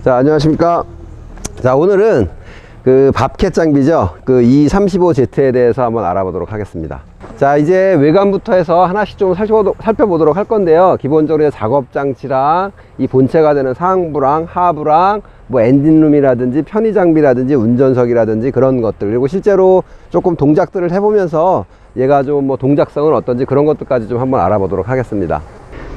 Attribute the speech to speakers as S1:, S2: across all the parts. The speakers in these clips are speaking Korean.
S1: 자, 안녕하십니까. 자, 오늘은 그 밥캣 장비죠. 그 E35Z에 대해서 한번 알아보도록 하겠습니다. 자, 이제 외관부터 해서 하나씩 좀 살펴보도록 할 건데요. 기본적으로 작업 장치랑 이 본체가 되는 상부랑 하부랑 뭐 엔진룸이라든지 편의 장비라든지 운전석이라든지 그런 것들, 그리고 실제로 조금 동작들을 해보면서 얘가 좀 뭐 동작성은 어떤지 그런 것들까지 좀 한번 알아보도록 하겠습니다.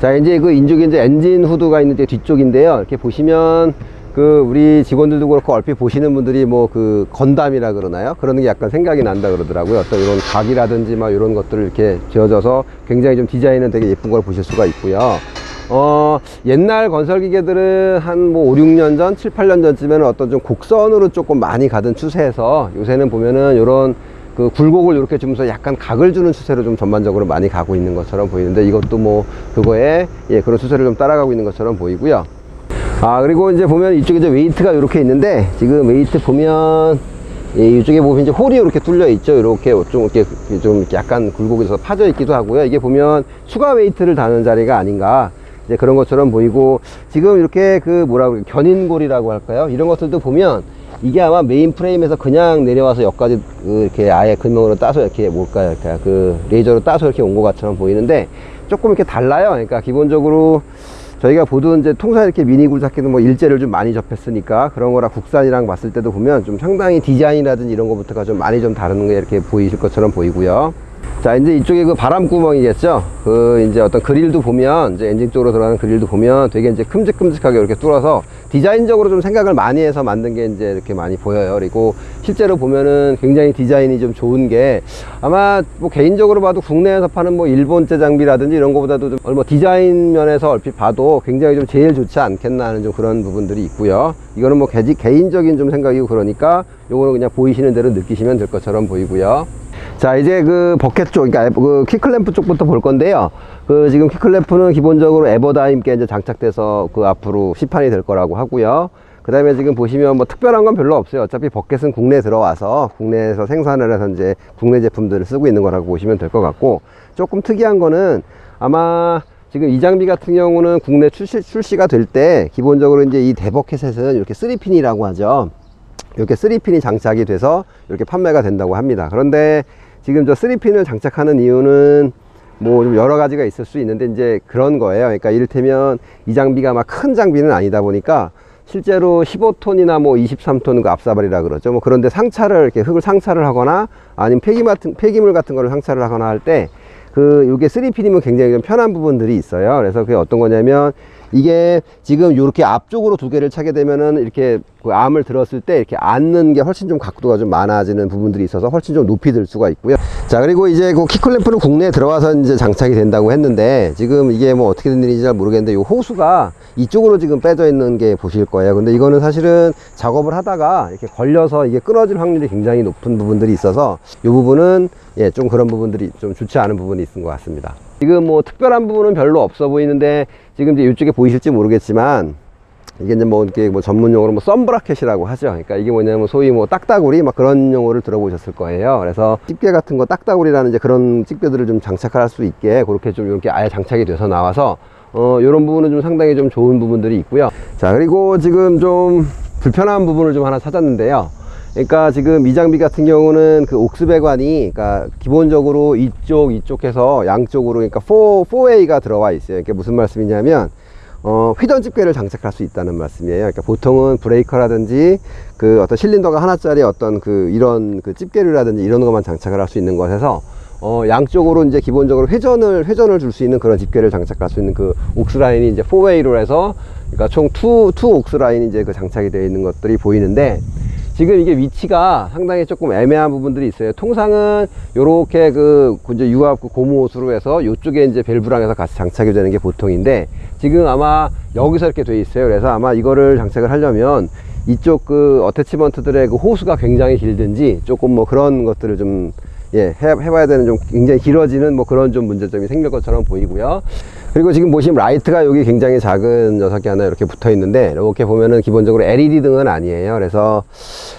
S1: 자, 이제 그 인쪽에 이제 엔진 후드가 있는 게 뒤쪽인데요. 이렇게 보시면 그 우리 직원들도 그렇고 얼핏 보시는 분들이 뭐 그 건담이라 그러나요? 그런 게 약간 생각이 난다 그러더라고요. 어떤 이런 각이라든지 막 이런 것들을 이렇게 지어져서 굉장히 좀 디자인은 되게 예쁜 걸 보실 수가 있고요. 옛날 건설 기계들은 한 뭐 5, 6년 전, 7, 8년 전쯤에는 어떤 좀 곡선으로 조금 많이 가던 추세에서 요새는 보면은 요런 그 굴곡을 이렇게 주면서 약간 각을 주는 추세로 좀 전반적으로 많이 가고 있는 것처럼 보이는데, 이것도 뭐 그거에 그런 추세를 좀 따라가고 있는 것처럼 보이고요. 그리고 이제 보면 이쪽에 이제 웨이트가 이렇게 있는데, 지금 웨이트 보면 이쪽에 보면 이제 홀이 이렇게 뚫려 있죠. 이렇게 좀 약간 굴곡에서 파져 있기도 하고요. 이게 보면 추가 웨이트를 다는 자리가 아닌가, 이제 그런 것처럼 보이고, 지금 이렇게 그 뭐라고 견인골이라고 할까요? 이런 것들도 보면 이게 아마 메인 프레임에서 그냥 내려와서 여기까지 이렇게 아예 금형으로 따서 이렇게 뭘까요? 이렇게 그 레이저로 따서 이렇게 온 것 같처럼 보이는데, 조금 이렇게 달라요. 그러니까 기본적으로 저희가 보던 이제 통상 이렇게 미니굴 잡기는 뭐 일제를 좀 많이 접했으니까 그런 거랑 국산이랑 봤을 때도 보면 좀 상당히 디자인이라든지 이런 것부터가 좀 많이 좀 다른 게 이렇게 보이실 것처럼 보이고요. 자, 이제 이쪽에 그 바람 구멍이겠죠. 그 이제 어떤 그릴도 보면, 이제 엔진 쪽으로 들어가는 그릴도 보면 되게 이제 큼직큼직하게 이렇게 뚫어서 디자인적으로 좀 생각을 많이 해서 만든 게 이제 이렇게 많이 보여요. 그리고 실제로 보면은 굉장히 디자인이 좀 좋은 게, 아마 뭐 개인적으로 봐도 국내에서 파는 뭐 일본제 장비라든지 이런 거보다도 좀 뭐 디자인 면에서 얼핏 봐도 굉장히 좀 제일 좋지 않겠나 하는 좀 그런 부분들이 있고요. 이거는 뭐 개인적인 좀 생각이고, 그러니까 요거는 그냥 보이시는 대로 느끼시면 될 것처럼 보이고요. 자, 이제 그 버켓 쪽, 그러니까 그 퀵클램프 쪽부터 볼 건데요. 그 지금 퀵클램프는 기본적으로 에버다임께 이제 장착돼서 그 앞으로 시판이 될 거라고 하고요. 그 다음에 지금 보시면 뭐 특별한 건 별로 없어요. 어차피 버켓은 국내에 들어와서 국내에서 생산을 해서 이제 국내 제품들을 쓰고 있는 거라고 보시면 될 것 같고, 조금 특이한 거는 아마 지금 이 장비 같은 경우는 국내 출시가 될 때 기본적으로 이제 이 대버켓은 이렇게 3핀이라고 하죠. 이렇게 3핀이 장착이 돼서 이렇게 판매가 된다고 합니다. 그런데 지금 저 3핀을 장착하는 이유는 뭐 좀 여러 가지가 있을 수 있는데, 이제 그런 거예요. 그러니까 이를테면 이 장비가 막 큰 장비는 아니다 보니까 실제로 15톤이나 뭐 23톤 그 앞사발이라 그러죠. 뭐 그런데 상차를 이렇게 흙을 상차를 하거나 아니면 폐기물 같은 거를 상차를 하거나 할 때 요게 3핀이면 굉장히 좀 편한 부분들이 있어요. 그래서 그게 어떤 거냐면, 이게 지금 이렇게 앞쪽으로 두 개를 차게 되면은 이렇게 그 암을 들었을 때 이렇게 앉는 게 훨씬 좀 각도가 좀 많아지는 부분들이 있어서 훨씬 좀 높이 들 수가 있고요. 자, 그리고 이제 그 킥클램프는 국내에 들어와서 이제 장착이 된다고 했는데, 지금 이게 뭐 어떻게 된 일인지 잘 모르겠는데, 이 호수가 이쪽으로 지금 빼져 있는 게 보실 거예요. 근데 이거는 사실은 작업을 하다가 이렇게 걸려서 이게 끊어질 확률이 굉장히 높은 부분들이 있어서, 이 부분은 좀 그런 부분들이 좀 좋지 않은 부분이 있는 것 같습니다. 지금 뭐 특별한 부분은 별로 없어 보이는데, 지금 이제 이쪽에 보이실지 모르겠지만, 이게 이제 뭐 이렇게 뭐 전문 용어로 뭐 썬브라켓이라고 하죠. 그러니까 이게 뭐냐면 소위 뭐 딱따구리 막 그런 용어를 들어보셨을 거예요. 그래서 집게 같은 거 딱따구리라는 이제 그런 집게들을 좀 장착할 수 있게 그렇게 좀 이렇게 아예 장착이 돼서 나와서 요런 부분은 좀 상당히 좀 좋은 부분들이 있고요. 자, 그리고 지금 좀 불편한 부분을 좀 하나 찾았는데요. 그러니까 지금 이 장비 같은 경우는 그 옥스 배관이, 그러니까 기본적으로 이쪽에서 양쪽으로, 그러니까 4Way가 들어와 있어요. 그러니까 무슨 말씀이냐면, 휘던 집게를 장착할 수 있다는 말씀이에요. 그러니까 보통은 브레이커라든지 그 어떤 실린더가 하나짜리 어떤 이런 집게류라든지 이런 것만 장착을 할 수 있는 것에서, 양쪽으로 이제 기본적으로 회전을 줄 수 있는 그런 집게를 장착할 수 있는 그 옥스 라인이 이제 4Way로 해서, 그러니까 총 2 옥스 라인이 이제 그 장착이 되어 있는 것들이 보이는데, 지금 이게 위치가 상당히 조금 애매한 부분들이 있어요. 통상은 요렇게 이제 유압 고무호스로 해서 요쪽에 이제 밸브랑 해서 같이 장착이 되는 게 보통인데, 지금 아마 여기서 이렇게 돼 있어요. 그래서 아마 이거를 장착을 하려면 이쪽 어태치먼트들의 호수가 굉장히 길든지 조금 뭐 그런 것들을 좀 해봐야 되는, 좀 굉장히 길어지는 뭐 그런 좀 문제점이 생길 것처럼 보이고요. 그리고 지금 보시면 라이트가 여기 굉장히 작은 녀석이 하나 이렇게 붙어 있는데, 이렇게 보면은 기본적으로 LED 등은 아니에요. 그래서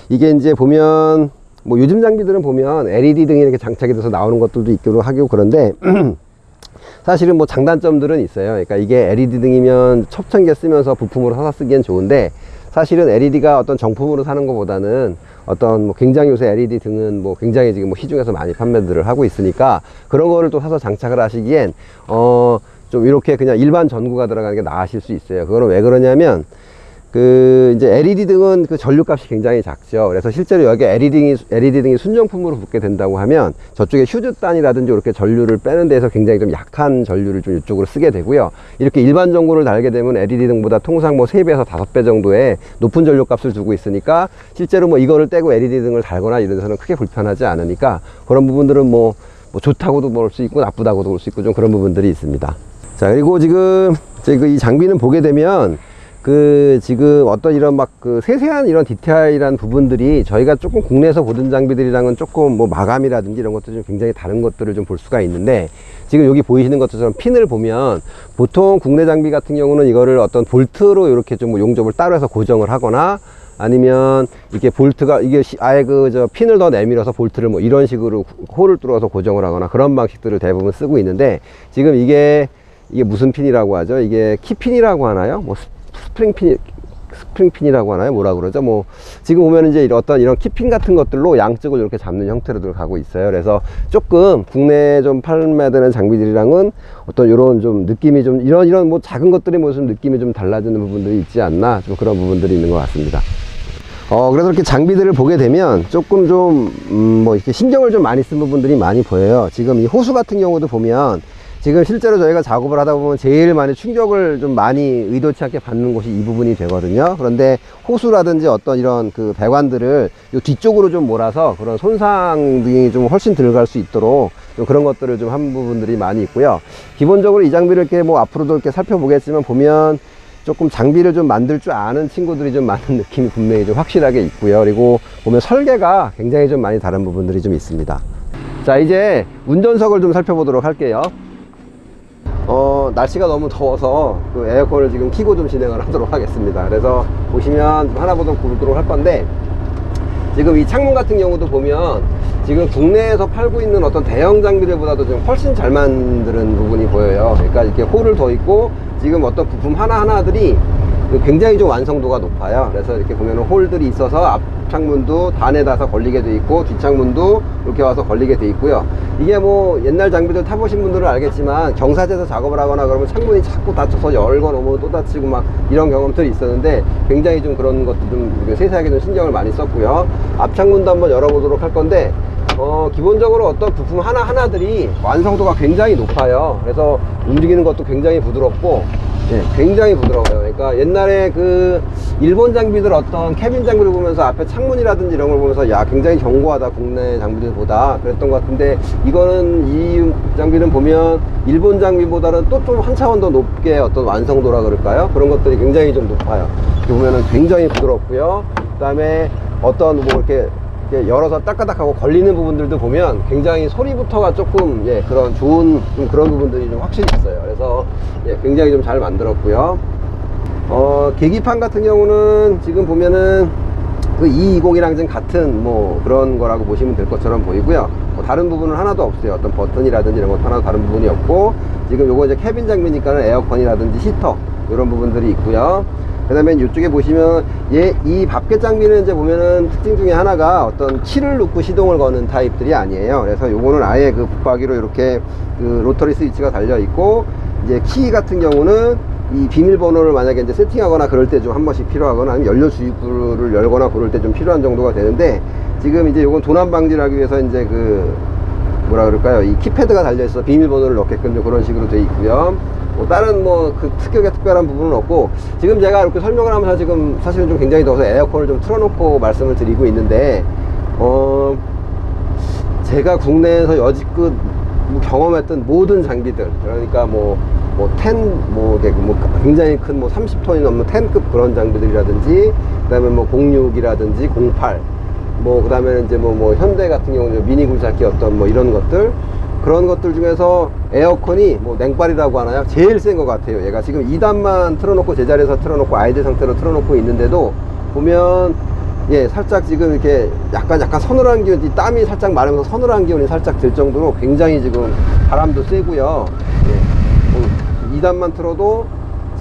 S1: 이게 이제 보면 뭐 요즘 장비들은 보면 LED 등이 이렇게 장착이 돼서 나오는 것들도 있기도 하고 그런데 사실은 뭐 장단점들은 있어요. 그러니까 이게 LED 등이면 첩천개 쓰면서 부품으로 사서 쓰기엔 좋은데, 사실은 LED가 어떤 정품으로 사는 것보다는 어떤 뭐 굉장히 요새 LED 등은 뭐 굉장히 지금 뭐 시중에서 많이 판매들을 하고 있으니까 그런 거를 또 사서 장착을 하시기엔 좀 이렇게 그냥 일반 전구가 들어가는 게 나으실 수 있어요. 그거는 왜 그러냐면 그 이제 LED 등은 그 전류값이 굉장히 작죠. 그래서 실제로 여기 LED 등이 순정품으로 붙게 된다고 하면 저쪽에 휴즈단이라든지 이렇게 전류를 빼는 데서 굉장히 좀 약한 전류를 좀 이쪽으로 쓰게 되고요. 이렇게 일반 전구를 달게 되면 LED 등보다 통상 뭐 3배에서 5배 정도의 높은 전류값을 두고 있으니까 실제로 뭐 이거를 떼고 LED 등을 달거나 이런 데서는 크게 불편하지 않으니까 그런 부분들은 뭐 좋다고도 볼 수 있고 나쁘다고도 볼 수 있고 좀 그런 부분들이 있습니다. 자, 그리고 지금 이 장비는 보게 되면 지금 어떤 이런 막 세세한 이런 디테일한 부분들이 저희가 조금 국내에서 보던 장비들이랑은 조금 뭐 마감이라든지 이런 것도 좀 굉장히 다른 것들을 좀 볼 수가 있는데, 지금 여기 보이시는 것처럼 핀을 보면 보통 국내 장비 같은 경우는 이거를 어떤 볼트로 이렇게 좀 용접을 따로 해서 고정을 하거나 아니면 이게 볼트가 이게 아예 핀을 더 내밀어서 볼트를 뭐 이런 식으로 홀을 뚫어서 고정을 하거나 그런 방식들을 대부분 쓰고 있는데, 지금 이게 무슨 핀이라고 하죠? 이게 키핀이라고 하나요? 뭐 스프링핀이라고 하나요? 뭐라 그러죠? 뭐 지금 보면 이제 어떤 이런 키핀 같은 것들로 양쪽을 이렇게 잡는 형태로 가고 있어요. 그래서 조금 국내에 좀 판매되는 장비들이랑은 어떤 이런 좀 느낌이 좀 이런 뭐 작은 것들이 무슨 느낌이 좀 달라지는 부분들이 있지 않나, 좀 그런 부분들이 있는 것 같습니다. 그래서 이렇게 장비들을 보게 되면 조금 뭐 이렇게 신경을 좀 많이 쓴 부분들이 많이 보여요. 지금 이 호수 같은 경우도 보면 지금 실제로 저희가 작업을 하다 보면 제일 많이 충격을 좀 많이 의도치 않게 받는 곳이 이 부분이 되거든요. 그런데 호수라든지 어떤 이런 배관들을 요 뒤쪽으로 좀 몰아서 그런 손상이 좀 훨씬 덜 갈 수 있도록 좀 그런 것들을 좀 한 부분들이 많이 있고요. 기본적으로 이 장비를 이렇게 뭐 앞으로도 이렇게 살펴보겠지만 보면 조금 장비를 좀 만들 줄 아는 친구들이 좀 많은 느낌이 분명히 좀 확실하게 있고요. 그리고 보면 설계가 굉장히 좀 많이 다른 부분들이 좀 있습니다. 자, 이제 운전석을 좀 살펴보도록 할게요. 날씨가 너무 더워서 에어컨을 지금 켜고 좀 진행을 하도록 하겠습니다. 그래서 보시면 하나보다 보도록 할 건데, 지금 이 창문 같은 경우도 보면 지금 국내에서 팔고 있는 어떤 대형 장비들보다도 좀 훨씬 잘 만드는 부분이 보여요. 그러니까 이렇게 홀을 더 있고 지금 어떤 부품 하나하나들이 굉장히 좀 완성도가 높아요. 그래서 이렇게 보면은 홀들이 있어서 앞 창문도 단에다서 걸리게 돼 있고 뒷창문도 이렇게 와서 걸리게 돼 있고요. 이게 뭐 옛날 장비들 타보신 분들은 알겠지만 경사지에서 작업을 하거나 그러면 창문이 자꾸 닫혀서 열고 넘어 또 닫히고 막 이런 경험들이 있었는데, 굉장히 좀 그런 것도 좀 세세하게 좀 신경을 많이 썼고요. 앞 창문도 한번 열어보도록 할 건데, 기본적으로 어떤 부품 하나하나들이 완성도가 굉장히 높아요. 그래서 움직이는 것도 굉장히 부드럽고, 네, 굉장히 부드러워요. 그러니까 옛날에 일본 장비들 어떤 캐빈 장비를 보면서 앞에 창문이라든지 이런 걸 보면서 야, 굉장히 견고하다 국내 장비들보다 그랬던 것 같은데, 이거는 이 장비는 보면 일본 장비보다는 또 좀 한 차원 더 높게 어떤 완성도라 그럴까요? 그런 것들이 굉장히 좀 높아요. 이렇게 보면은 굉장히 부드럽고요. 그 다음에 어떤 뭐 이렇게 열어서 따까닥하고 걸리는 부분들도 보면 굉장히 소리부터가 조금 그런 좋은 좀 그런 부분들이 좀 확실히 있어요. 그래서 굉장히 좀 잘 만들었고요. 계기판 같은 경우는 지금 보면은 E20이랑 좀 같은 뭐 그런 거라고 보시면 될 것처럼 보이고요. 다른 부분은 하나도 없어요. 어떤 버튼이라든지 이런 것도 하나도 다른 부분이 없고, 지금 요거 이제 캐빈 장비니까는 에어컨이라든지 히터 이런 부분들이 있고요. 그 다음에 이쪽에 보시면 이 밥켓 장비는 이제 보면은 특징 중에 하나가 어떤 키를 넣고 시동을 거는 타입들이 아니에요. 그래서 요거는 아예 붙박이로 이렇게 로터리 스위치가 달려 있고, 이제 키 같은 경우는 이 비밀번호를 만약에 이제 세팅하거나 그럴 때 좀 한 번씩 필요하거나 아니면 연료 주입구를 열거나 그럴 때 좀 필요한 정도가 되는데, 지금 이제 요건 도난 방지를 하기 위해서 이제 뭐라 그럴까요? 이 키패드가 달려 있어 비밀번호를 넣게끔 좀 그런 식으로 돼 있고요. 다른 특별한 부분은 없고, 지금 제가 이렇게 설명을 하면서 지금 사실은 좀 굉장히 더워서 에어컨을 좀 틀어놓고 말씀을 드리고 있는데, 제가 국내에서 여지껏 경험했던 모든 장비들, 그러니까 굉장히 큰 30톤이 넘는 10급 그런 장비들이라든지, 그 다음에 06이라든지 08, 그 다음에 이제 현대 같은 경우는 미니 굴착기 어떤 이런 것들, 그런 것들 중에서 에어컨이 냉발이라고 하나요? 제일 센 것 같아요. 얘가 지금 2단만 틀어놓고 제자리에서 틀어놓고 아이들 상태로 틀어놓고 있는데도 보면 살짝 지금 이렇게 약간 서늘한 기운이, 땀이 살짝 마르면서 서늘한 기운이 살짝 들 정도로 굉장히 지금 바람도 세고요. 2단만 틀어도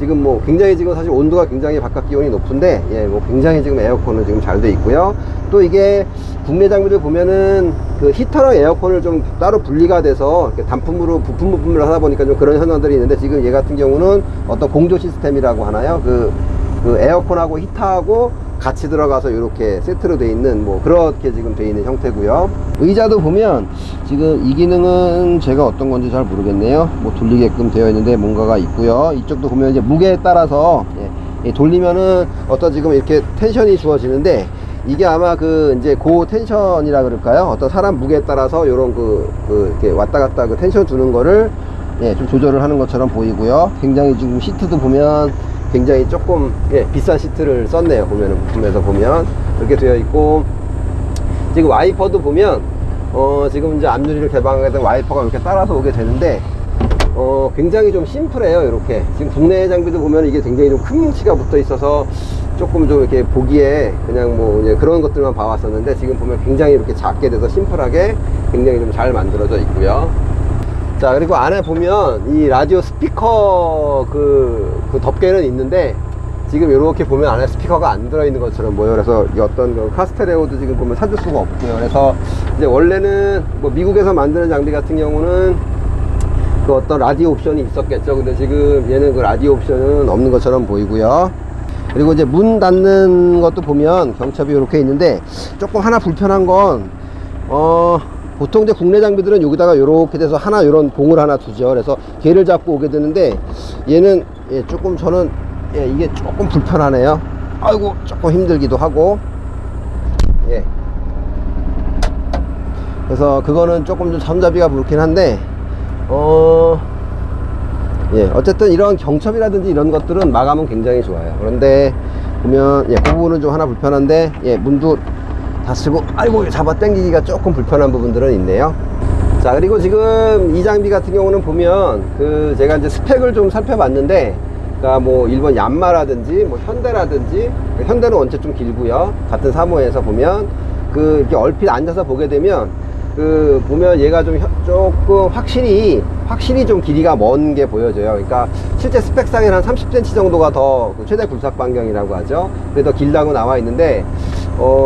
S1: 지금 뭐 굉장히 지금 사실 온도가 굉장히 바깥 기온이 높은데, 예, 뭐 굉장히 지금 에어컨은 지금 잘 돼 있고요. 또 이게 국내 장비들 보면은 그 히터랑 에어컨을 좀 따로 분리가 돼서 이렇게 단품으로 부품을 하다 보니까 좀 그런 현상들이 있는데, 지금 얘 같은 경우는 어떤 공조 시스템이라고 하나요? 그 에어컨하고 히터하고 같이 들어가서 이렇게 세트로 돼 있는, 뭐 그렇게 지금 돼 있는 형태고요. 의자도 보면 지금 이 기능은 제가 어떤 건지 잘 모르겠네요. 뭐 돌리게끔 되어 있는데 뭔가가 있고요. 이쪽도 보면 이제 무게에 따라서, 예, 돌리면은 어떤 지금 이렇게 텐션이 주어지는데, 이게 아마 그 이제 고 텐션이라 그럴까요? 어떤 사람 무게에 따라서 요런 이렇게 왔다 갔다 그 텐션 주는 거를, 예, 좀 조절을 하는 것처럼 보이고요. 굉장히 지금 시트도 보면 굉장히 조금, 예, 비싼 시트를 썼네요. 보면은 부품에서 보면 이렇게 되어 있고, 지금 와이퍼도 보면 지금 이제 앞유리를 개방하게 된 와이퍼가 이렇게 따라서 오게 되는데, 굉장히 좀 심플해요. 이렇게 지금 국내 장비도 보면 이게 굉장히 좀 큰 뭉치가 붙어 있어서 조금 좀 이렇게 보기에 그냥 뭐 이제 그런 것들만 봐왔었는데, 지금 보면 굉장히 이렇게 작게 돼서 심플하게 굉장히 좀 잘 만들어져 있고요. 자, 그리고 안에 보면 이 라디오 스피커 그 덮개는 있는데, 지금 이렇게 보면 안에 스피커가 안 들어있는 것처럼 보여요. 그래서 이 어떤 그 카스테레오도 지금 보면 찾을 수가 없고요. 그래서 이제 원래는 뭐 미국에서 만드는 장비 같은 경우는 그 어떤 라디오 옵션이 있었겠죠. 근데 지금 얘는 그 라디오 옵션은 없는 것처럼 보이고요. 그리고 이제 문 닫는 것도 보면 경첩이 이렇게 있는데, 조금 하나 불편한 건 보통 이제 국내 장비들은 여기다가 이렇게 돼서 하나 이런 봉을 하나 두죠. 그래서 걔를 잡고 오게 되는데, 얘는, 예, 조금 저는, 예, 이게 조금 불편하네요. 아이고, 조금 힘들기도 하고, 예. 그래서 그거는 조금 좀 손잡이가 무겁긴 한데, 예, 어쨌든 이런 경첩이라든지 이런 것들은 마감은 굉장히 좋아요. 그런데 보면, 예, 그 부분은 좀 하나 불편한데, 예, 문도 닫히고, 아이고, 잡아 당기기가 조금 불편한 부분들은 있네요. 자, 그리고 지금 이 장비 같은 경우는 보면 제가 이제 스펙을 좀 살펴봤는데, 그러니까 뭐 일본 얀마라든지 뭐 현대라든지, 현대는 원체 좀 길고요. 같은 사모에서 보면 이렇게 얼핏 앉아서 보게 되면 보면 얘가 좀 조금 확실히 좀 길이가 먼 게 보여져요. 그러니까 실제 스펙상에는 한 30cm 정도가 더 최대 굴삭 반경이라고 하죠. 그게 더 길다고 나와 있는데,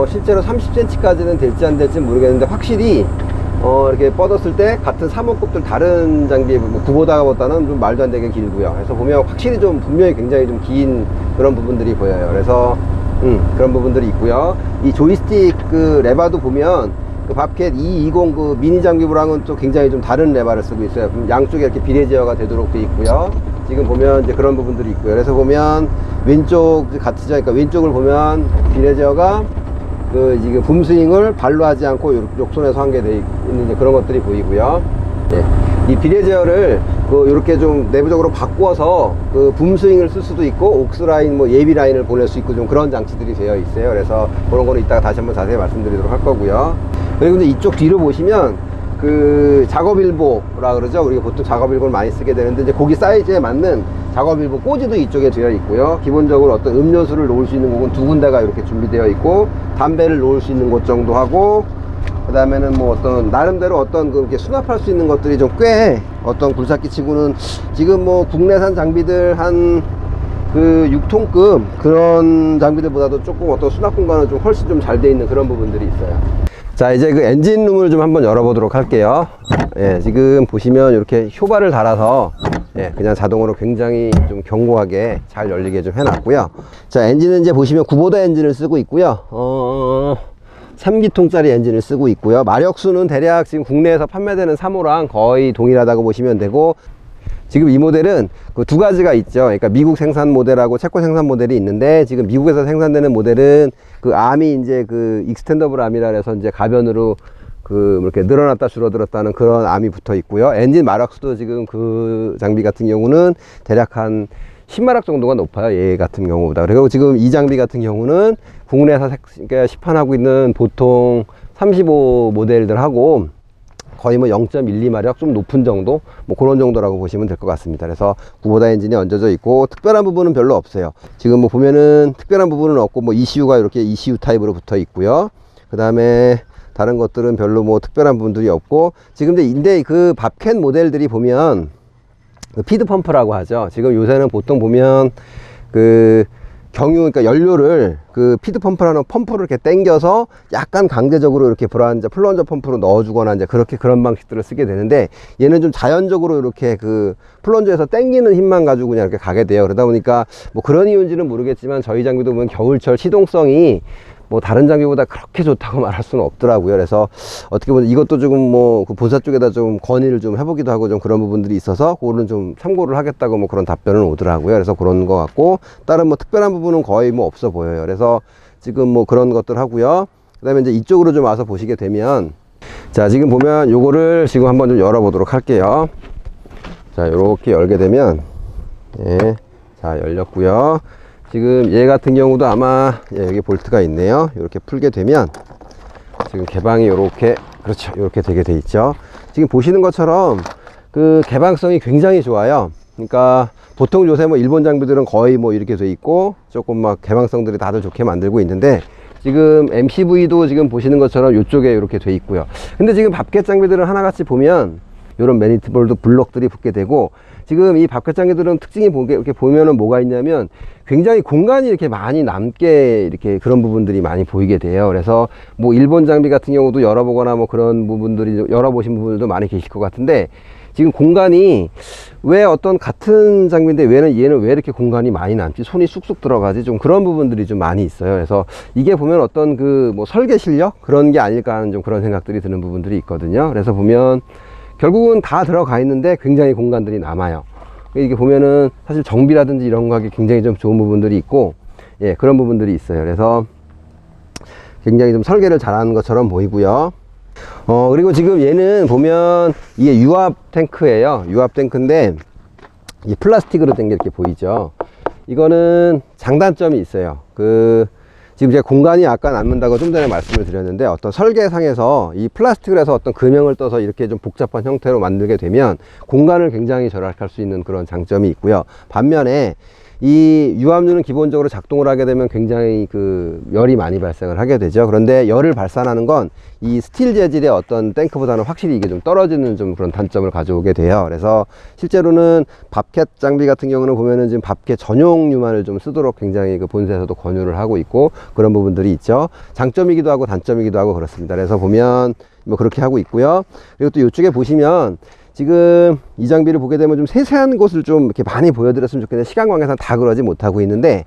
S1: 실제로 30cm까지는 될지 안 될지 모르겠는데, 확실히 이렇게 뻗었을 때 같은 사모급들 다른 장비 뭐 9보다보다는 좀 말도 안 되게 길고요. 그래서 보면 확실히 좀 분명히 굉장히 좀 긴 그런 부분들이 보여요. 그래서 그런 부분들이 있고요. 이 조이스틱 레바도 보면 밥캣 220 미니 장비부랑은 또 굉장히 좀 다른 레바를 쓰고 있어요. 양쪽에 이렇게 비례 제어가 되도록 되어 있고요. 지금 보면 이제 그런 부분들이 있고요. 그래서 보면 왼쪽 같이 그러니까 왼쪽을 보면 비례 제어가 지금 붐스윙을 발로 하지 않고 욕손에서 한 게 돼 있는 이제 그런 것들이 보이고요. 예. 이 비례 제어를 이렇게 좀 내부적으로 바꿔서 붐스윙을 쓸 수도 있고, 옥스 라인, 뭐 예비 라인을 보낼 수 있고, 좀 그런 장치들이 되어 있어요. 그래서 그런 거는 이따가 다시 한번 자세히 말씀드리도록 할 거고요. 그리고 이제 이쪽 뒤로 보시면 작업일보라 그러죠. 우리가 보통 작업일보를 많이 쓰게 되는데, 이제 고기 사이즈에 맞는 작업일보 꽂이도 이쪽에 되어 있고요. 기본적으로 어떤 음료수를 놓을 수 있는 곳은 두 군데가 이렇게 준비되어 있고, 담배를 놓을 수 있는 곳 정도 하고, 그 다음에는 뭐 어떤 나름대로 어떤 그렇게 수납할 수 있는 것들이 좀 꽤 어떤 굴삭기 치고는 지금 뭐 국내산 장비들 한 6톤급 그런 장비들보다도 조금 어떤 수납 공간은 좀 훨씬 좀 잘 돼 있는 그런 부분들이 있어요. 자, 이제 엔진룸을 좀 한번 열어보도록 할게요. 예, 지금 보시면 이렇게 효바를 달아서, 예, 그냥 자동으로 굉장히 좀 견고하게 잘 열리게 좀 해놨고요. 자, 엔진은 이제 보시면 9보다 엔진을 쓰고 있고요. 3기통짜리 엔진을 쓰고 있고요. 마력수는 대략 지금 국내에서 판매되는 3호랑 거의 동일하다고 보시면 되고, 지금 이 모델은 두 가지가 있죠. 그러니까 미국 생산 모델하고 체코 생산 모델이 있는데, 지금 미국에서 생산되는 모델은 암이 이제 익스텐더블 암이라 해서 이제 가변으로 이렇게 늘어났다 줄어들었다는 그런 암이 붙어 있고요. 엔진 마력수도 지금 장비 같은 경우는 대략 한 10마력 정도가 높아요. 얘 같은 경우보다. 그리고 지금 이 장비 같은 경우는 국내에서 시판하고 있는 보통 35 모델들하고 거의 뭐 0.12마력 좀 높은 정도, 뭐 그런 정도라고 보시면 될 것 같습니다. 그래서 9보다 엔진이 얹어져 있고, 특별한 부분은 별로 없어요. 지금 뭐 보면은 특별한 부분은 없고, 뭐 ECU가 이렇게 ECU 타입으로 붙어 있고요. 그 다음에 다른 것들은 별로 뭐 특별한 부분들이 없고, 지금 근데 밥캣 모델들이 보면 그 피드 펌프라고 하죠. 지금 요새는 보통 보면 그 경유, 그러니까 연료를 그 피드 펌프라는 펌프를 이렇게 당겨서 약간 강제적으로 이렇게 플런저 펌프로 넣어주거나 이제 그런 방식들을 쓰게 되는데, 얘는 좀 자연적으로 이렇게 그 플런저에서 당기는 힘만 가지고 그냥 이렇게 가게 돼요. 그러다 보니까 뭐 그런 이유인지는 모르겠지만 저희 장비도 보면 겨울철 시동성이 뭐 다른 장비보다 그렇게 좋다고 말할 수는 없더라고요. 그래서 어떻게 보면 이것도 조금 뭐 그 본사 쪽에다 좀 건의를 좀 해보기도 하고 좀 그런 부분들이 있어서 그거는 좀 참고를 하겠다고 뭐 그런 답변은 오더라고요. 그래서 그런 거 같고, 다른 뭐 특별한 부분은 거의 뭐 없어 보여요. 그래서 지금 뭐 그런 것들 하고요. 그 다음에 이제 이쪽으로 좀 와서 보시게 되면, 자, 지금 보면 요거를 지금 한번 좀 열어보도록 할게요. 자, 요렇게 열게 되면, 예, 자, 열렸고요. 지금 얘 같은 경우도 아마, 예, 여기 볼트가 있네요. 이렇게 풀게 되면 지금 개방이 요렇게, 그렇죠, 요렇게 되게 돼 있죠. 지금 보시는 것처럼 그 개방성이 굉장히 좋아요. 그러니까 보통 요새 뭐 일본 장비들은 거의 뭐 이렇게 돼 있고 조금 막 개방성들이 다들 좋게 만들고 있는데, 지금 MCV도 지금 보시는 것처럼 이쪽에 이렇게 돼 있고요. 근데 지금 밥켓 장비들은 하나같이 보면 이런 매니트볼드 블럭들이 붙게 되고, 지금 이 밥켓 장비들은 특징이 이렇게 보면은 뭐가 있냐면 굉장히 공간이 이렇게 많이 남게 이렇게 그런 부분들이 많이 보이게 돼요. 그래서 뭐 일본 장비 같은 경우도 열어보거나 뭐 그런 부분들이 열어보신 분들도 많이 계실 것 같은데, 지금 공간이 왜 어떤 같은 장비인데 얘는 왜 이렇게 공간이 많이 남지, 손이 쑥쑥 들어가지, 좀 그런 부분들이 좀 많이 있어요. 그래서 이게 보면 어떤 그 뭐 설계 실력 그런 게 아닐까 하는 좀 그런 생각들이 드는 부분들이 있거든요. 그래서 보면 결국은 다 들어가 있는데 굉장히 공간들이 남아요. 이게 보면은 사실 정비라든지 이런 거 하기 굉장히 좀 좋은 부분들이 있고, 예, 그런 부분들이 있어요. 그래서 굉장히 좀 설계를 잘하는 것처럼 보이고요. 그리고 지금 얘는 보면 이게 유압 탱크예요. 유압 탱크인데 이 플라스틱으로 된 게 이렇게 보이죠. 이거는 장단점이 있어요. 지금 제가 공간이 아까 남는다고 좀 전에 말씀을 드렸는데, 어떤 설계상에서 이 플라스틱을 해서 어떤 금형을 떠서 이렇게 좀 복잡한 형태로 만들게 되면 공간을 굉장히 절약할 수 있는 그런 장점이 있고요. 반면에 이 유압류는 기본적으로 작동을 하게 되면 굉장히 그 열이 많이 발생을 하게 되죠. 그런데 열을 발산하는 건 이 스틸 재질의 어떤 탱크보다는 확실히 이게 좀 떨어지는 좀 그런 단점을 가져오게 돼요. 그래서 실제로는 밥켓 장비 같은 경우는 보면은 지금 밥켓 전용유만을 좀 쓰도록 굉장히 그 본사에서도 권유를 하고 있고 그런 부분들이 있죠. 장점이기도 하고 단점이기도 하고 그렇습니다. 그래서 보면 뭐 그렇게 하고 있고요. 그리고 또 이쪽에 보시면 지금 이 장비를 보게 되면 좀 세세한 곳을 좀 이렇게 많이 보여드렸으면 좋겠는데 시간 관계상 다 그러지 못하고 있는데,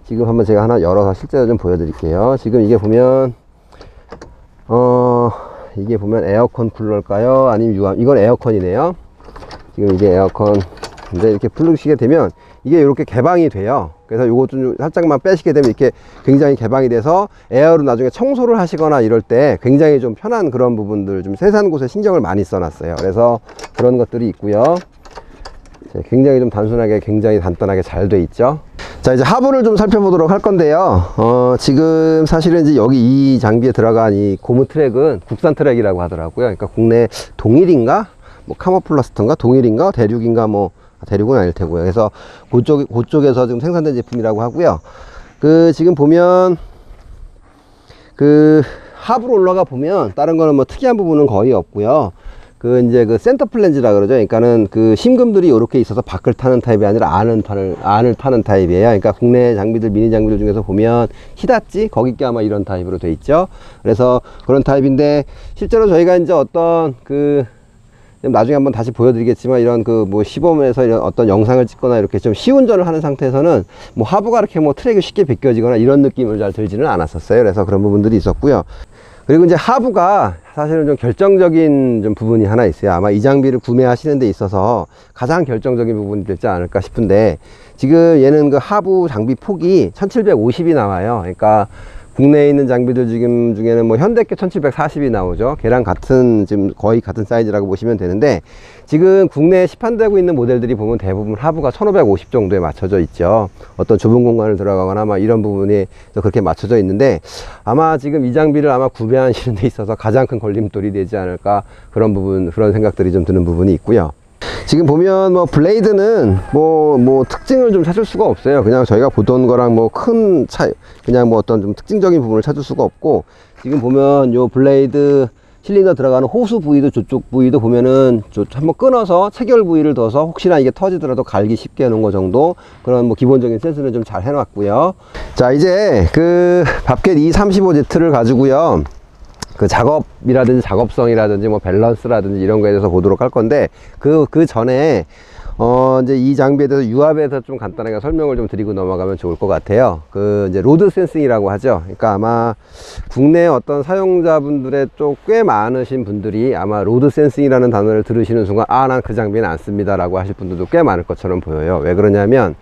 S1: 지금 한번 제가 하나 열어서 실제로 좀 보여드릴게요. 지금 이게 보면 이게 보면 에어컨 쿨러일까요? 아니면 유압, 이건 에어컨이네요. 지금 이게 에어컨인데 이렇게 풀르시게 되면 이게 이렇게 개방이 돼요. 그래서 요거 좀 살짝만 빼시게 되면 이렇게 굉장히 개방이 돼서 에어로 나중에 청소를 하시거나 이럴 때 굉장히 좀 편한 그런 부분들, 좀 세세한 곳에 신경을 많이 써놨어요. 그래서 그런 것들이 있고요. 굉장히 좀 단순하게 굉장히 간단하게 잘 돼 있죠. 자, 이제 하부를 좀 살펴보도록 할 건데요. 지금 사실은 이제 여기 이 장비에 들어간 이 고무 트랙은 국산 트랙이라고 하더라고요. 그러니까 국내 동일인가 뭐 카모플라스트인가 동일인가 대륙인가, 뭐 대륙은 아닐 테고요. 그래서 그쪽에서 지금 생산된 제품이라고 하고요. 지금 보면 하부로 올라가 보면 다른 거는 뭐 특이한 부분은 거의 없고요. 이제 센터 플랜지라 그러죠. 그러니까는 심금들이 이렇게 있어서 밖을 타는 타입이 아니라 안을 타는 타입이에요. 그러니까 국내 장비들, 미니 장비들 중에서 보면 히다치 거기께 아마 이런 타입으로 돼 있죠. 그래서 그런 타입인데, 실제로 저희가 이제 어떤 나중에 한번 다시 보여드리겠지만, 이런 뭐 시범에서 이런 어떤 영상을 찍거나 이렇게 좀 시운전을 하는 상태에서는 뭐 하부가 이렇게 뭐 트랙이 쉽게 벗겨지거나 이런 느낌을 잘 들지는 않았었어요. 그래서 그런 부분들이 있었고요. 그리고 이제 하부가 사실은 좀 결정적인 좀 부분이 하나 있어요. 아마 이 장비를 구매하시는 데 있어서 가장 결정적인 부분이 되지 않을까 싶은데, 지금 얘는 하부 장비 폭이 1750이 나와요. 그러니까 국내에 있는 장비들 지금 중에는 뭐 현대께 1740이 나오죠. 걔랑 지금 거의 같은 사이즈라고 보시면 되는데, 지금 국내에 시판되고 있는 모델들이 보면 대부분 하부가 1550 정도에 맞춰져 있죠. 어떤 좁은 공간을 들어가거나 막 이런 부분이 그렇게 맞춰져 있는데, 아마 지금 이 장비를 아마 구매하시는 데 있어서 가장 큰 걸림돌이 되지 않을까, 그런 생각들이 좀 드는 부분이 있고요. 지금 보면 뭐 블레이드는 뭐 특징을 좀 찾을 수가 없어요. 그냥 저희가 보던 거랑 뭐 큰 차이, 그냥 뭐 어떤 좀 특징적인 부분을 찾을 수가 없고, 지금 보면 요 블레이드 실린더 들어가는 호수 부위도 저쪽 부위도 보면은 한번 끊어서 체결 부위를 둬서 혹시나 이게 터지더라도 갈기 쉽게 해놓은 거 정도, 그런 뭐 기본적인 센스는 좀 잘 해놨고요. 자, 이제 그 밥캣 E35Z를 가지고요, 그 작업이라든지 작업성이라든지 뭐 밸런스라든지 이런 거에 대해서 보도록 할 건데, 그 전에 이제 이 장비에 대해서 유압에서 좀 간단하게 설명을 좀 드리고 넘어가면 좋을 것 같아요. 이제 로드 센싱이라고 하죠. 그러니까 아마 국내 어떤 사용자분들의 좀 꽤 많으신 분들이 아마 로드 센싱이라는 단어를 들으시는 순간, 난 그 장비는 안 씁니다 라고 하실 분들도 꽤 많을 것처럼 보여요. 왜 그러냐면,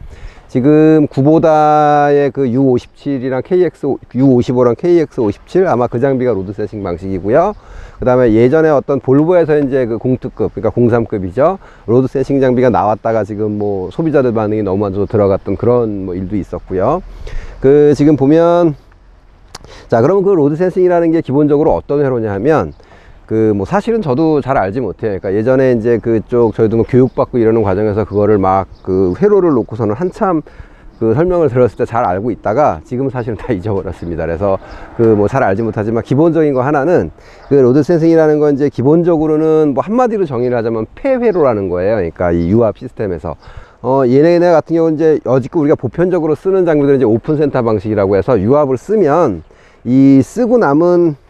S1: 지금 구보다의 그 U57이랑 U55랑 KX57, 아마 그 장비가 로드 센싱 방식이고요. 그 다음에 예전에 어떤 볼보에서 이제 그 공특급, 그러니까 03급이죠. 로드 센싱 장비가 나왔다가 지금 뭐 소비자들 반응이 너무 안 좋아서 들어갔던 그런 뭐 일도 있었고요. 지금 보면, 자, 그러면 그 로드 센싱이라는 게 기본적으로 어떤 회로냐 하면, 뭐 사실은 저도 잘 알지 못해요. 그러니까 예전에 이제 저희도 뭐 교육받고 이러는 과정에서 그거를 막 회로를 놓고서는 한참 설명을 들었을 때 잘 알고 있다가 지금은 사실은 다 잊어버렸습니다. 그래서 뭐 잘 알지 못하지만 기본적인 거 하나는, 로드 센싱이라는 건 이제 기본적으로는 뭐 한마디로 정의를 하자면 폐회로라는 거예요. 그러니까 이 유압 시스템에서. 얘네 같은 경우는 이제 여지껏 우리가 보편적으로 쓰는 장비들은 이제 오픈 센터 방식이라고 해서 유압을 쓰면 이 쓰고 남은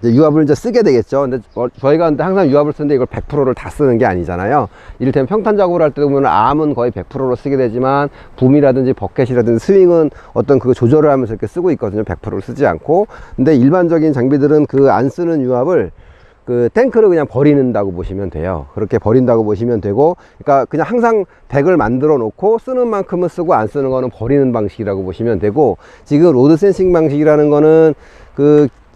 S1: 유압을 이제 쓰게 되겠죠. 근데 저희가 근데 항상 유압을 쓰는데 이걸 100%를 다 쓰는 게 아니잖아요. 이를테면 평탄 작업을 할 때 보면 암은 거의 100%로 쓰게 되지만, 붐이라든지 버켓이라든지 스윙은 어떤 그거 조절을 하면서 이렇게 쓰고 있거든요. 100%를 쓰지 않고. 근데 일반적인 장비들은 안 쓰는 유압을 탱크를 그냥 버린다고 보시면 돼요. 그렇게 버린다고 보시면 되고, 그러니까 그냥 항상 100을 만들어 놓고 쓰는 만큼은 쓰고 안 쓰는 거는 버리는 방식이라고 보시면 되고, 지금 로드 센싱 방식이라는 거는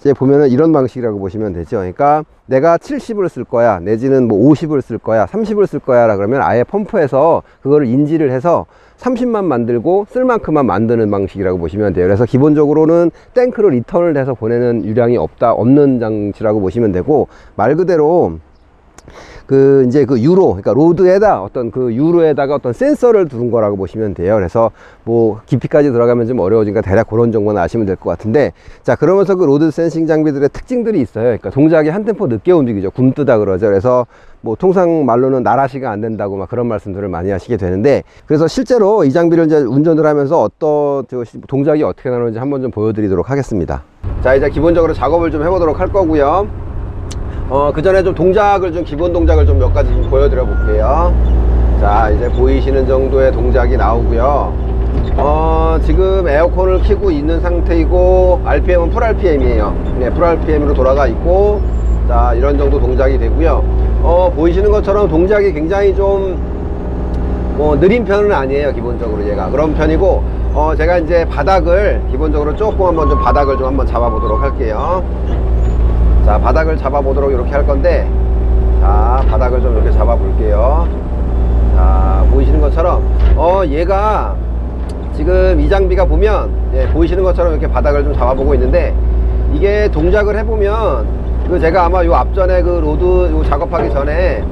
S1: 이제 보면은 이런 방식이라고 보시면 되죠. 그러니까 내가 70을 쓸 거야, 내지는 뭐 50을 쓸 거야, 30을 쓸 거야 라 그러면 아예 펌프에서 그거를 인지를 해서 30만 만들고 쓸 만큼만 만드는 방식이라고 보시면 돼요. 그래서 기본적으로는 탱크를 리턴을 해서 보내는 유량이 없는 장치라고 보시면 되고, 말 그대로 이제 유로, 그러니까 로드에다 유로에다가 어떤 센서를 두는 거라고 보시면 돼요. 그래서 뭐 깊이까지 들어가면 좀 어려워지니까 대략 그런 정보는 아시면 될 것 같은데, 자, 그러면서 로드 센싱 장비들의 특징들이 있어요. 그러니까 동작이 한 템포 늦게 움직이죠. 굼뜨다 그러죠. 그래서 뭐 통상 말로는 나라시가 안 된다고 막 그런 말씀들을 많이 하시게 되는데, 그래서 실제로 이 장비를 이제 운전을 하면서 동작이 어떻게 나오는지 한번 좀 보여드리도록 하겠습니다. 자, 이제 기본적으로 작업을 좀 해보도록 할 거고요. 그 전에 좀 기본 동작을 좀 몇 가지 좀 보여드려 볼게요. 자, 이제 보이시는 정도의 동작이 나오고요. 지금 에어컨을 켜고 있는 상태이고, RPM은 풀 RPM이에요. 네, 풀 RPM으로 돌아가 있고, 자, 이런 정도 동작이 되고요. 보이시는 것처럼 동작이 굉장히 좀 느린 편은 아니에요. 기본적으로 얘가 그런 편이고, 제가 이제 바닥을 기본적으로 조금 바닥을 좀 한번 잡아 보도록 할게요. 자, 바닥을 잡아 보도록 이렇게 할 건데, 자, 바닥을 좀 이렇게 잡아 볼게요. 자, 보이시는 것처럼 얘가 지금 이 장비가 보면, 보이시는 것처럼 이렇게 바닥을 좀 잡아 보고 있는데, 이게 동작을 해보면 제가 아마 앞전에 로드 작업하기 전에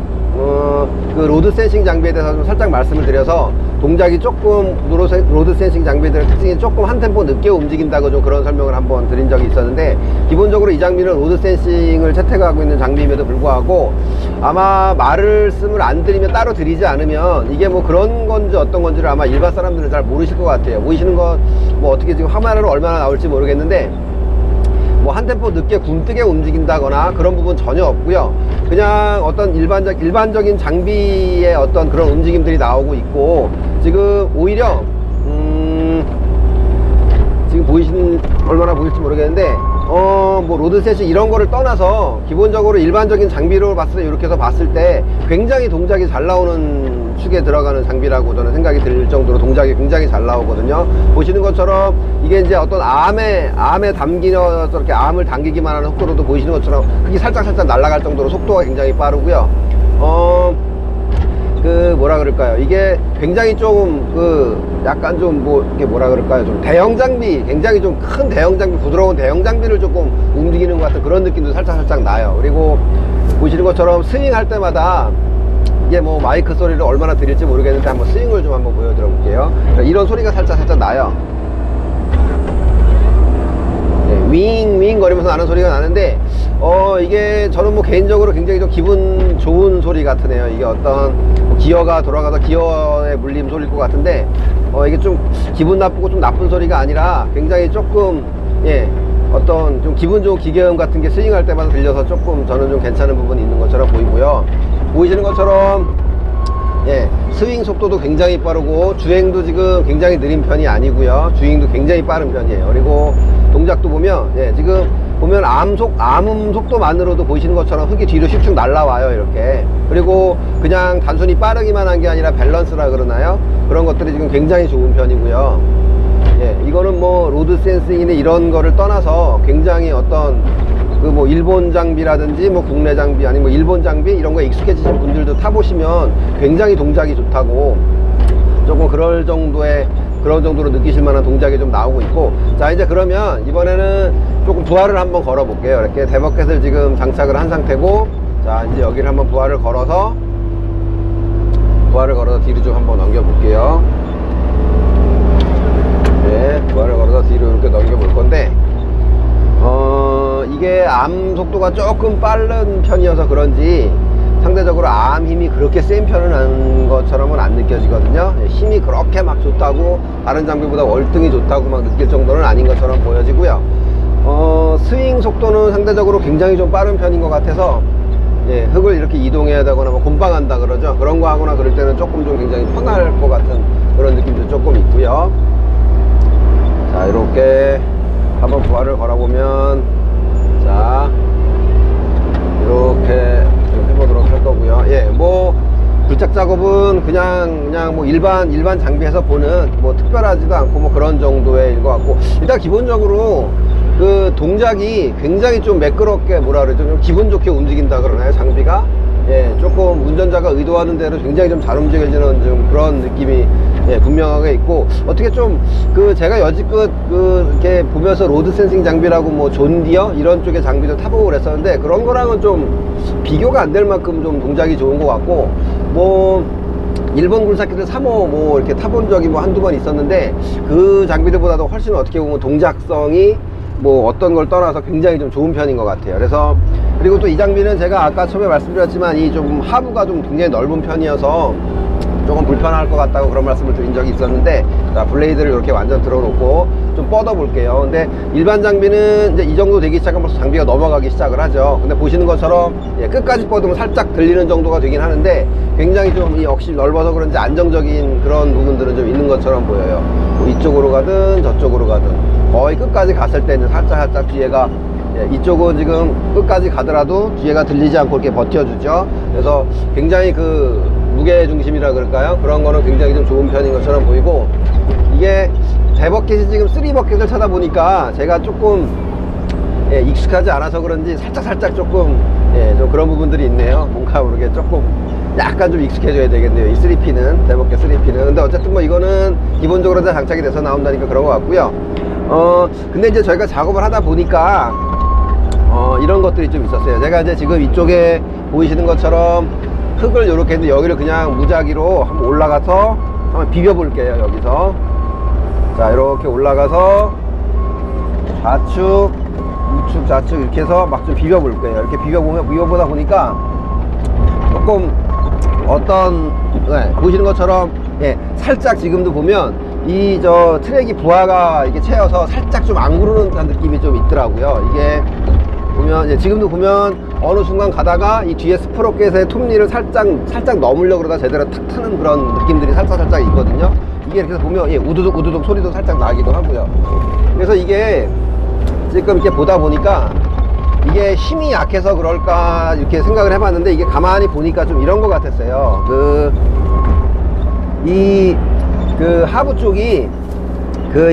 S1: 로드 센싱 장비에 대해서 좀 살짝 말씀을 드려서, 동작이 조금 로드 센싱 장비들의 특징이 조금 한 템포 늦게 움직인다고 좀 그런 설명을 한번 드린 적이 있었는데, 기본적으로 이 장비는 로드 센싱을 채택하고 있는 장비임에도 불구하고 아마 말씀을 안 드리면, 따로 드리지 않으면 이게 뭐 그런 건지 어떤 건지를 아마 일반 사람들은 잘 모르실 것 같아요. 보이시는 거 뭐 어떻게 지금 화면으로 얼마나 나올지 모르겠는데, 뭐 한 템포 늦게 굼뜨게 움직인다거나 그런 부분 전혀 없고요. 그냥 어떤 일반적인 장비의 어떤 그런 움직임들이 나오고 있고, 지금 오히려 지금 얼마나 보일지 모르겠는데, 뭐 로드 센싱 이런 거를 떠나서 기본적으로 일반적인 장비로 이렇게 해서 봤을 때 굉장히 동작이 잘 나오는 축에 들어가는 장비라고 저는 생각이 들 정도로 동작이 굉장히 잘 나오거든요. 보시는 것처럼 이게 이제 어떤 암에 담기는, 저렇게 암을 당기기만 하는 속도로도 보이시는 것처럼 흙이 살짝 날아갈 정도로 속도가 굉장히 빠르고요. 뭐라 그럴까요? 이게 굉장히 약간 이게 뭐라 그럴까요? 좀 대형 장비, 굉장히 좀 큰 대형 장비, 부드러운 대형 장비를 조금 움직이는 것 같은 그런 느낌도 살짝 나요. 그리고 보시는 것처럼 스윙할 때마다 이게 뭐 마이크 소리를 얼마나 들릴지 모르겠는데 한번 스윙을 좀 한번 보여드려 볼게요. 이런 소리가 살짝 나요. 윙 거리면서 나는 소리가 나는데, 이게 저는 뭐 개인적으로 굉장히 좀 기분 좋은 소리 같으네요. 이게 어떤 기어가 돌아가서 기어에 물림 소리일 것 같은데, 이게 좀 기분 나쁘고 좀 나쁜 소리가 아니라 굉장히 조금, 예, 어떤 좀 기분 좋은 기계음 같은 게 스윙할 때마다 들려서 조금 저는 좀 괜찮은 부분이 있는 것처럼 보이고요. 보이시는 것처럼, 예, 스윙 속도도 굉장히 빠르고 주행도 지금 굉장히 느린 편이 아니고요. 주행도 굉장히 빠른 편이에요. 그리고 동작도 보면, 예, 지금 보면 암 속도만으로도 보이시는 것처럼 흙이 뒤로 슉슉 날라와요, 이렇게. 그리고 그냥 단순히 빠르기만 한 게 아니라 밸런스라 그러나요? 그런 것들이 지금 굉장히 좋은 편이고요. 예, 이거는 뭐 로드 센싱이나 이런 거를 떠나서 굉장히 어떤 그 뭐 일본 장비라든지 뭐 국내 장비 아니면 뭐 일본 장비 이런 거에 익숙해지신 분들도 타보시면 굉장히 동작이 좋다고, 조금 그런 정도로 느끼실 만한 동작이 좀 나오고 있고. 자, 이제 그러면 이번에는 조금 부하를 한번 걸어 볼게요. 이렇게 대버켓을 지금 장착을 한 상태고, 자, 이제 여기를 한번 부하를 걸어서 뒤로 좀 한번 넘겨 볼게요. 네, 부하를 걸어서 뒤로 이렇게 넘겨 볼 건데, 이게 암 속도가 조금 빠른 편이어서 그런지 상대적으로 암 힘이 그렇게 센 편은 아닌 것처럼은 안 느껴지거든요. 힘이 그렇게 막 좋다고, 다른 장비보다 월등히 좋다고 막 느낄 정도는 아닌 것처럼 보여지고요. 스윙 속도는 상대적으로 굉장히 좀 빠른 편인 것 같아서, 예, 흙을 이렇게 이동해야 되거나 뭐 곰방한다 그러죠. 그런 거 하거나 그럴 때는 조금 좀 굉장히 편할 것 같은 그런 느낌도 조금 있고요. 자, 이렇게 한번 부하를 걸어보면, 자, 이렇게 해보도록 할 거고요. 예, 뭐 굴착 작업은 그냥 뭐 일반 장비에서 보는 뭐 특별하지도 않고 뭐 그런 정도의 일 것 같고, 일단 기본적으로 그 동작이 굉장히 좀 매끄럽게, 뭐라 그러죠, 좀 기분 좋게 움직인다 그러나요, 장비가? 예, 조금 운전자가 의도하는 대로 굉장히 좀 잘 움직여지는 좀 그런 느낌이, 예, 분명하게 있고, 어떻게 좀 제가 여지껏 이렇게 보면서 로드 센싱 장비라고 뭐 존디어 이런 쪽의 장비도 타보고 그랬었는데, 그런 거랑은 좀 비교가 안 될 만큼 좀 동작이 좋은 것 같고, 뭐 일본 굴삭기들 3호 뭐 이렇게 타본 적이 뭐 한두 번 있었는데, 그 장비들보다도 훨씬 어떻게 보면 동작성이 뭐 어떤 걸 떠나서 굉장히 좀 좋은 편인 것 같아요. 그래서, 그리고 또 이 장비는 제가 아까 처음에 말씀드렸지만 이 좀 하부가 좀 굉장히 넓은 편이어서 조금 불편할 것 같다고 그런 말씀을 드린 적이 있었는데, 자, 블레이드를 이렇게 완전 들어놓고 좀 뻗어 볼게요. 근데 일반 장비는 이제 이 정도 되기 시작하면 장비가 넘어가기 시작을 하죠. 근데 보시는 것처럼, 예, 끝까지 뻗으면 살짝 들리는 정도가 되긴 하는데, 굉장히 좀 이 역시 넓어서 그런지 안정적인 그런 부분들은 좀 있는 것처럼 보여요. 뭐 이쪽으로 가든 저쪽으로 가든 거의 끝까지 갔을 때는 살짝 뒤에가, 예, 이쪽은 지금 끝까지 가더라도 뒤에가 들리지 않고 이렇게 버텨주죠. 그래서 굉장히 그 무게 중심이라 그럴까요? 그런 거는 굉장히 좀 좋은 편인 것처럼 보이고, 이게 대버켓이 지금 3버켓을 차다 보니까 제가 조금, 예, 익숙하지 않아서 그런지 살짝 조금, 예, 좀 그런 부분들이 있네요. 뭔가 모르게 조금 약간 좀 익숙해져야 되겠네요, 이 3P는, 대버켓 3P는. 근데 어쨌든 뭐 이거는 기본적으로 다 장착이 돼서 나온다니까 그런 것 같고요. 근데 이제 저희가 작업을 하다 보니까 이런 것들이 좀 있었어요. 제가 이제 지금 이쪽에 보이시는 것처럼 흙을 이렇게 했는데, 여기를 그냥 무작위로 한번 올라가서 한번 비벼 볼게요. 여기서, 자, 이렇게 올라가서 좌측 우측 좌측 이렇게 해서 막 좀 비벼 볼 거예요. 이렇게 비벼보다 보니까 조금 어떤, 네, 보시는 것처럼, 예, 살짝 지금도 보면 이 트랙이 부하가 이게 채여서 살짝 좀 안 구르는 듯한 느낌이 좀 있더라고요. 이게 보면, 예, 지금도 보면 어느 순간 가다가 이 뒤에 스프로켓의 톱니를 살짝 넘으려고 그러다 제대로 탁 타는 그런 느낌들이 살짝 있거든요. 이게 이렇게 보면, 예, 우두둑 소리도 살짝 나기도 하고요. 그래서 이게 지금 이렇게 보다 보니까 이게 힘이 약해서 그럴까 이렇게 생각을 해봤는데, 이게 가만히 보니까 좀 이런 것 같았어요. 그 하부 쪽이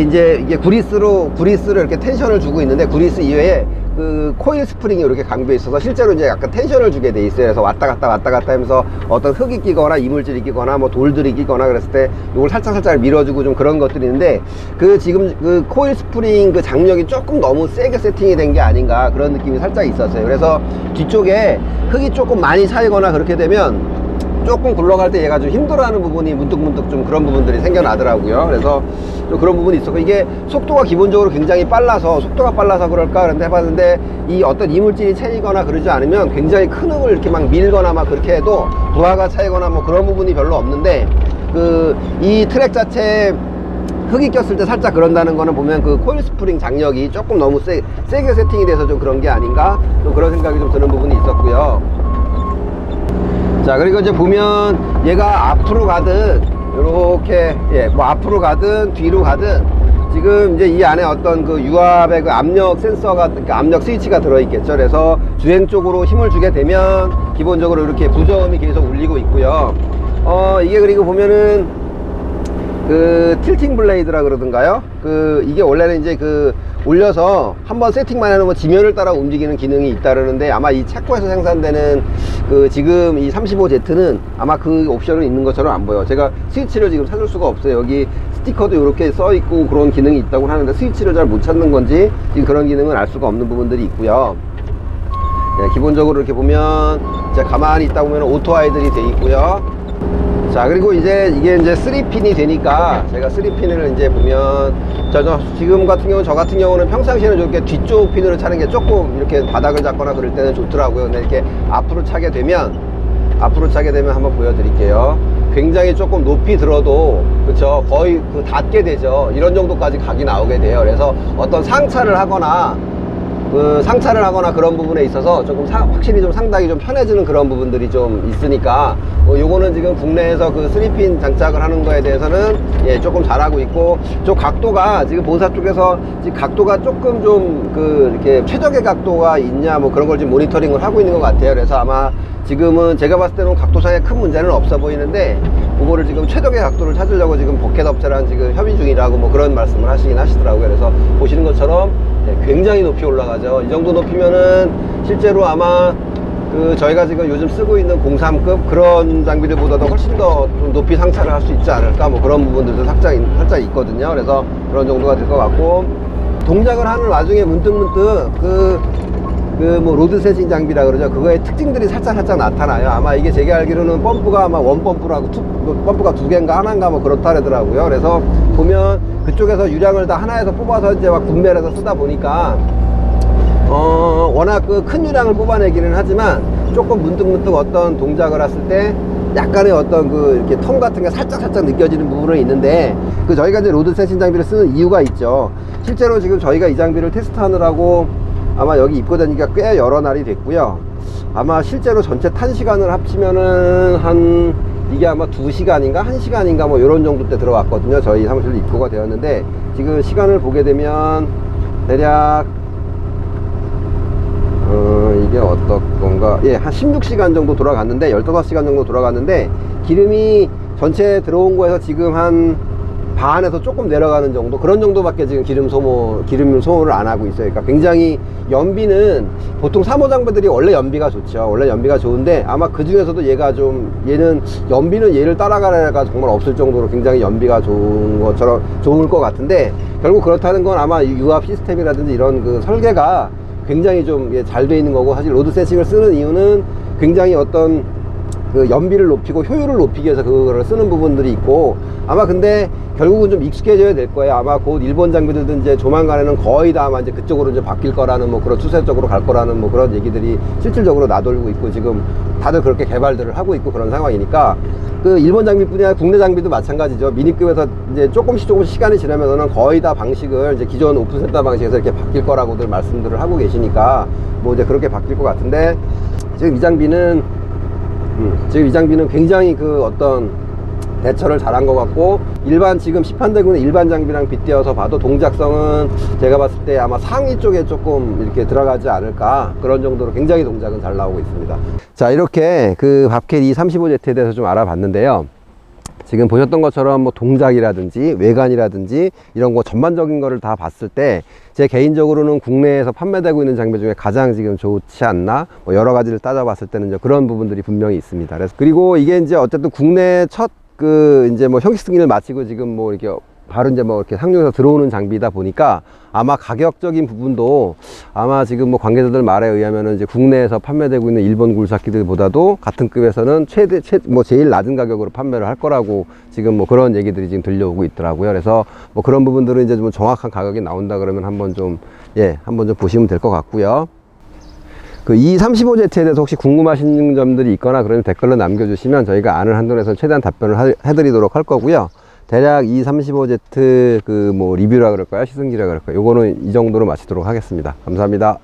S1: 이제 이게 구리스를 이렇게 텐션을 주고 있는데, 구리스 이외에 그 코일 스프링이 이렇게 강조해 있어서 실제로 이제 약간 텐션을 주게 돼 있어요. 그래서 왔다 갔다 하면서 어떤 흙이 끼거나 이물질이 끼거나 뭐 돌들이 끼거나 그랬을 때 이걸 살짝 밀어주고 좀 그런 것들이 있는데, 지금 그 코일 스프링 그 장력이 조금 너무 세게 세팅이 된 게 아닌가 그런 느낌이 살짝 있었어요. 그래서 뒤쪽에 흙이 조금 많이 차이거나 그렇게 되면 조금 굴러갈 때 얘가 좀 힘들어하는 부분이 문득문득 좀 그런 부분들이 생겨나더라고요. 그래서 좀 그런 부분이 있었고, 이게 속도가 기본적으로 굉장히 빨라서, 속도가 빨라서 그럴까 그런데 해봤는데, 이 어떤 이물질이 채이거나 그러지 않으면 굉장히 큰 흙을 이렇게 막 밀거나 막 그렇게 해도 부하가 차이거나 뭐 그런 부분이 별로 없는데, 이 트랙 자체 흙이 꼈을 때 살짝 그런다는 거는 보면 그 코일 스프링 장력이 조금 너무 세게 세팅이 돼서 좀 그런 게 아닌가, 좀 그런 생각이 좀 드는 부분이 있었고요. 자, 그리고 이제 보면 얘가 앞으로 가든 이렇게 뭐 앞으로 가든 뒤로 가든 지금 이제 이 안에 어떤 그 유압의 그 압력 센서가, 그러니까 압력 스위치가 들어있겠죠. 그래서 주행 쪽으로 힘을 주게 되면 기본적으로 이렇게 부저음이 계속 울리고 있고요. 이게 그리고 보면은 그 틸팅 블레이드라 그러던가요? 이게 원래는 이제 올려서 한번 세팅만 해놓으면 지면을 따라 움직이는 기능이 있다 그러는데, 아마 이 체코에서 생산되는 지금 이 35Z는 아마 그 옵션은 있는 것처럼 안 보여. 제가 스위치를 지금 찾을 수가 없어요. 여기 스티커도 이렇게 써 있고 그런 기능이 있다고 하는데 스위치를 잘 못 찾는 건지 지금 그런 기능은 알 수가 없는 부분들이 있고요. 네, 기본적으로 이렇게 보면 이제 가만히 있다 보면 오토 아이들이 돼 있고요. 자, 그리고 이제 이게 이제 3핀이 되니까, 제가 3핀을 이제 보면 지금 같은 경우는, 저 같은 경우는 평상시에는 이렇게 뒤쪽 핀으로 차는 게 조금 이렇게 바닥을 잡거나 그럴 때는 좋더라고요. 근데 이렇게 앞으로 차게 되면 한번 보여드릴게요. 굉장히 조금 높이 들어도, 그쵸, 거의 닿게 되죠. 이런 정도까지 각이 나오게 돼요. 그래서 어떤 상차를 하거나 그런 부분에 있어서 조금 확실히 좀 상당히 좀 편해지는 그런 부분들이 좀 있으니까, 요거는 지금 국내에서 3핀 장착을 하는 거에 대해서는 조금 잘하고 있고, 저 각도가 지금 본사 쪽에서 지금 각도가 조금 좀 이렇게 최적의 각도가 있냐 뭐 그런 걸 지금 모니터링을 하고 있는 것 같아요. 그래서 아마 지금은 제가 봤을 때는 각도상에 큰 문제는 없어 보이는데, 그거를 지금 최적의 각도를 찾으려고 지금 버켓 업체랑 지금 협의 중이라고 뭐 그런 말씀을 하시긴 하시더라고요. 그래서 보시는 것처럼 굉장히 높이 올라가죠. 이 정도 높이면은 실제로 아마 저희가 지금 요즘 쓰고 있는 03급 그런 장비들보다도 훨씬 더 좀 높이 상차를 할 수 있지 않을까, 뭐 그런 부분들도 살짝 있거든요. 그래서 그런 정도가 될 것 같고, 동작을 하는 와중에 문득문득 뭐 로드 세싱 장비라 그러죠. 그거의 특징들이 살짝 나타나요. 아마 이게 제가 알기로는 펌프가 아마 원 펌프라고 펌프가 2개인가 하나인가 뭐 그렇다 그러더라고요. 그래서 보면 그쪽에서 유량을 다 하나에서 뽑아서 이제 막 분배를 해서 쓰다 보니까 워낙 큰 유량을 뽑아내기는 하지만 조금 문득문득 어떤 동작을 했을 때 약간의 어떤 이렇게 텀 같은 게 살짝 느껴지는 부분은 있는데, 저희가 이제 로드 세싱 장비를 쓰는 이유가 있죠. 실제로 지금 저희가 이 장비를 테스트하느라고 아마 여기 입고 다니기가 꽤 여러 날이 됐고요. 아마 실제로 전체 탄 시간을 합치면은 이게 아마 2시간인가 1시간인가 뭐 이런 정도 때 들어왔거든요. 저희 사무실로 입고가 되었는데, 지금 시간을 보게 되면 대략 이게 어떻건가, 한 16시간 정도 돌아갔는데, 15시간 정도 돌아갔는데, 기름이 전체 들어온 거에서 지금 한 반에서 조금 내려가는 정도, 그런 정도밖에 지금 기름 소모를 안 하고 있어요. 그러니까 굉장히 연비는, 보통 3호 장비들이 원래 연비가 좋죠. 원래 연비가 좋은데, 아마 그 중에서도 얘는 연비는 얘를 따라가려가 정말 없을 정도로 굉장히 연비가 좋을 것 같은데, 결국 그렇다는 건 아마 유압 시스템이라든지 이런 설계가 굉장히 좀 잘 돼 있는 거고, 사실 로드 세싱을 쓰는 이유는 굉장히 어떤 연비를 높이고 효율을 높이기 위해서 그거를 쓰는 부분들이 있고, 아마 근데 결국은 좀 익숙해져야 될 거예요. 아마 곧 일본 장비들도 이제 조만간에는 거의 다 아마 이제 그쪽으로 이제 바뀔 거라는 뭐 그런 추세적으로 갈 거라는 뭐 그런 얘기들이 실질적으로 나돌고 있고, 지금 다들 그렇게 개발들을 하고 있고 그런 상황이니까, 일본 장비뿐이 아니라 국내 장비도 마찬가지죠. 미니급에서 이제 조금씩 시간이 지나면은 거의 다 방식을 이제 기존 오픈센터 방식에서 이렇게 바뀔 거라고들 말씀들을 하고 계시니까, 뭐 이제 그렇게 바뀔 것 같은데, 지금 이 장비는 굉장히 어떤 대처를 잘한 것 같고, 지금 시판되고는 일반 장비랑 빗대어서 봐도 동작성은 제가 봤을 때 아마 상위 쪽에 조금 이렇게 들어가지 않을까, 그런 정도로 굉장히 동작은 잘 나오고 있습니다. 자, 이렇게 밥캣 E35Z에 대해서 좀 알아봤는데요. 지금 보셨던 것처럼 뭐 동작이라든지 외관이라든지 이런 거 전반적인 거를 다 봤을 때, 제 개인적으로는 국내에서 판매되고 있는 장비 중에 가장 지금 좋지 않나, 뭐 여러 가지를 따져봤을 때는 이제 그런 부분들이 분명히 있습니다. 그리고 이게 이제 어쨌든 국내 첫 이제 뭐 형식 승인을 마치고 지금 뭐 이렇게 바로 이제 뭐 이렇게 상용에서 들어오는 장비다 보니까 아마 가격적인 부분도 아마 지금 뭐 관계자들 말에 의하면은 이제 국내에서 판매되고 있는 일본 굴삭기들보다도 같은 급에서는 뭐 제일 낮은 가격으로 판매를 할 거라고 지금 뭐 그런 얘기들이 지금 들려오고 있더라고요. 그래서 뭐 그런 부분들은 이제 좀 정확한 가격이 나온다 그러면 한번 좀 보시면 될 것 같고요. 그 E35Z에 대해서 혹시 궁금하신 점들이 있거나 그러면 댓글로 남겨주시면 저희가 아는 한도에서 최대한 답변을 해드리도록 할 거고요. 대략 E35Z 그 뭐 리뷰라 그럴까요? 시승기라 그럴까요? 요거는 이 정도로 마치도록 하겠습니다. 감사합니다.